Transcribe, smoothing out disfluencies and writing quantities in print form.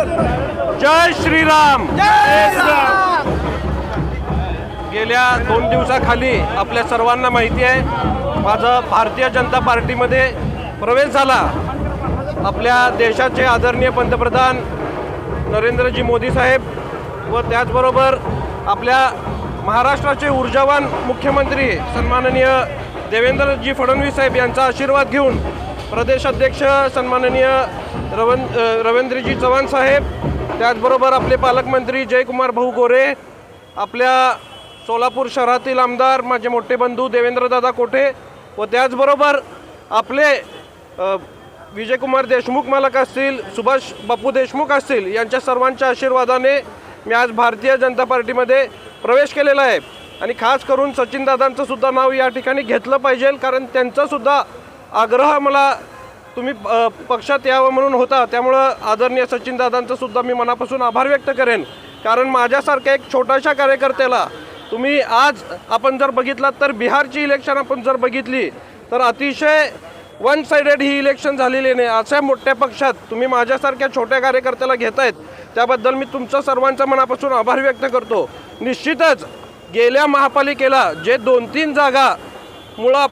जय श्रीराम। गेल्या 2 दिवसाखाली आपल्या सर्वांना माहिती आहे माझा भारतीय जनता पार्टीमध्ये प्रवेश झाला। आपल्या देशाचे आदरणीय पंतप्रधान नरेंद्रजी मोदी साहेब व त्याचबरोबर आपल्या महाराष्ट्राचे ऊर्जावान मुख्यमंत्री सन्माननीय देवेंद्रजी फडणवीस साहेब यांचा आशीर्वाद घेऊन प्रदेशाध्यक्ष सन्माननीय रवींद्रजी चव्हाण साहेब, त्याचबरोबर आपले पालकमंत्री जयकुमार भाऊ गोरे, आपल्या सोलापूर शहरातील आमदार माझे मोठे बंधू देवेंद्रदादा कोठे व त्याचबरोबर आपले विजयकुमार देशमुख मालक असतील, सुभाष बापू देशमुख असतील, यांच्या सर्वांच्या आशीर्वादाने मी आज भारतीय जनता पार्टीमध्ये प्रवेश केलेला आहे। आणि खास करून सचिनदादांचं सुद्धा नाव या ठिकाणी घेतलं पाहिजे, कारण त्यांचासुद्धा आग्रह मला तुम्ही पक्षात यावं म्हणून होता। त्यामुळं आदरणीय सचिनदादांचं सुद्धा मी मनापासून आभार व्यक्त करेन, कारण माझ्यासारख्या एक छोट्याशा कार्यकर्त्याला तुम्ही आज आपण जर बघितलात तर बिहारची इलेक्शन आपण जर बघितली तर अतिशय वन साइडेड ही इलेक्शन झालेली नाही। अशा मोठ्या पक्षात तुम्ही माझ्यासारख्या छोट्या कार्यकर्त्याला घेतायत, त्याबद्दल मी तुमचं सर्वांच्या मनापासून आभार व्यक्त करतो। निश्चितच गेल्या महापालिकेला जे 2-3 जागा मुळं